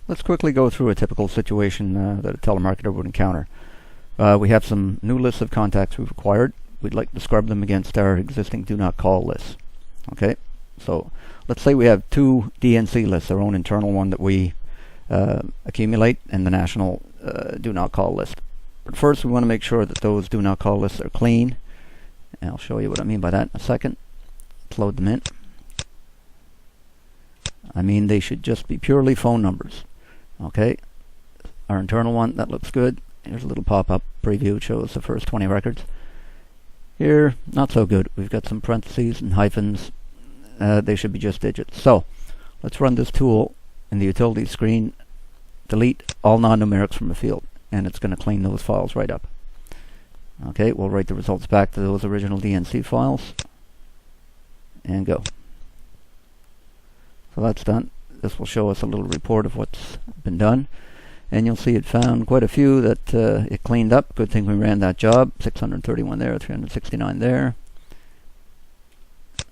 Let's quickly go through a typical situation that a telemarketer would encounter. We have some new lists of contacts we've acquired. We'd like to scrub them against our existing do not call lists. Okay, so let's say we have two DNC lists, our own internal one that we accumulate, and the national do not call list. But first we want to make sure that those do not call lists are clean. And I'll show you what I mean by that in a second. Let's load them in. I mean, they should just be purely phone numbers. Okay, our internal one, that looks good. Here's a little pop-up preview. It shows the first 20 records. Here, not so good. We've got some parentheses and hyphens. They should be just digits. So let's run this tool in the utility screen. Delete all non-numerics from the field, and it's going to clean those files right up. Okay, we'll write the results back to those original DNC files and go. So that's done. This will show us a little report of what's been done, and you'll see it found quite a few that it cleaned up. Good thing we ran that job. 631 there, 369 there.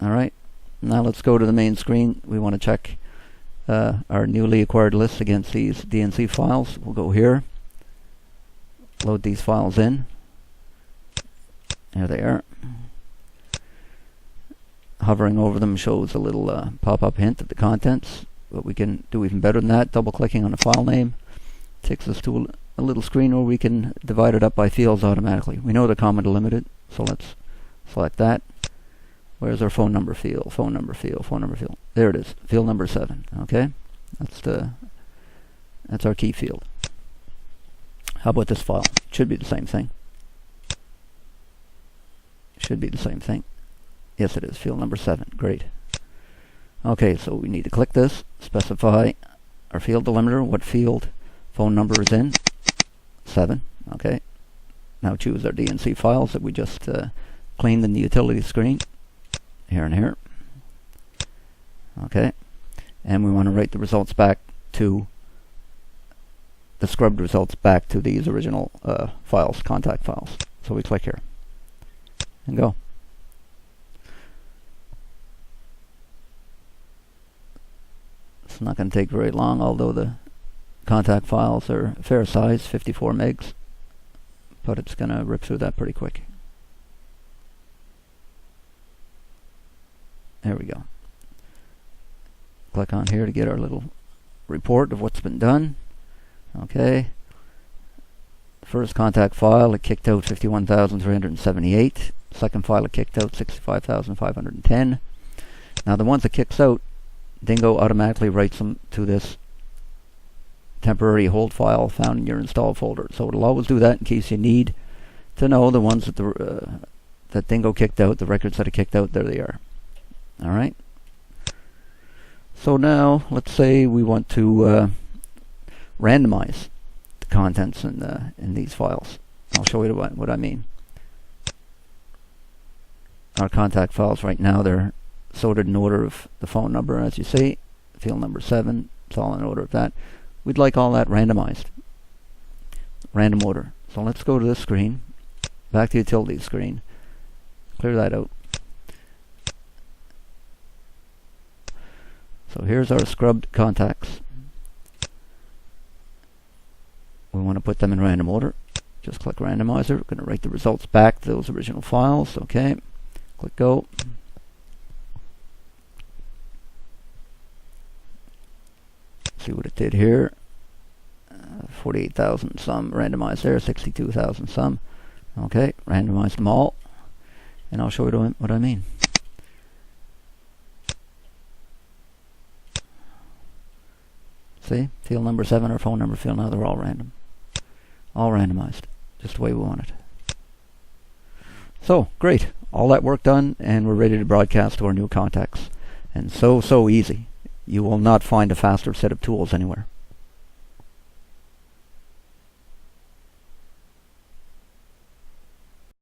Alright, now let's go to the main screen. We want to check our newly acquired lists against these DNC files. We'll go here, load these files in. There they are. Hovering over them shows a little pop-up hint of the contents. But we can do even better than that. Double-clicking on the file name takes us to a little screen where we can divide it up by fields automatically. We know they're comma delimited, so let's select that. Where's our phone number field? Phone number field, phone number field. There it is, field number 7. Okay, that's our key field. How about this file? It should be the same thing. Should be the same thing. Yes, it is. Field number 7. Great. Okay, so we need to click this, specify our field delimiter, what field phone number is in. 7. Okay. Now choose our DNC files that we just cleaned in the utility screen. Here and here. Okay. And we want to write the results back to the scrubbed results back to these original files, contact files. So we click here and go. It's not going to take very long, although the contact files are a fair size, 54 megs, but it's going to rip through that pretty quick. There we go. Click on here to get our little report of what's been done. Okay. The first contact file, it kicked out 51,378. Second file, it kicked out 65,510. Now the ones it kicks out, Dingo automatically writes them to this temporary hold file found in your install folder. So it'll always do that in case you need to know the ones that that Dingo kicked out, the records that it kicked out. There they are. All right. So now let's say we want to randomize the contents in these files. I'll show you what I mean. Our contact files right now, they're sorted in order of the phone number, as you see. Field number 7, it's all in order of that. We'd like all that randomized. Random order. So let's go to this screen, back to utility screen, clear that out. So here's our scrubbed contacts. We want to put them in random order. Just click randomizer. We're going to write the results back to those original files. Okay, click go. See what it did here. 48,000 some randomized there, 62,000 some. Okay, randomized them all, and I'll show you what I mean. See, field number 7 or phone number field, now they're all random. All randomized, just the way we want it. So, great. All that work done, and we're ready to broadcast to our new contacts. And so easy. You will not find a faster set of tools anywhere.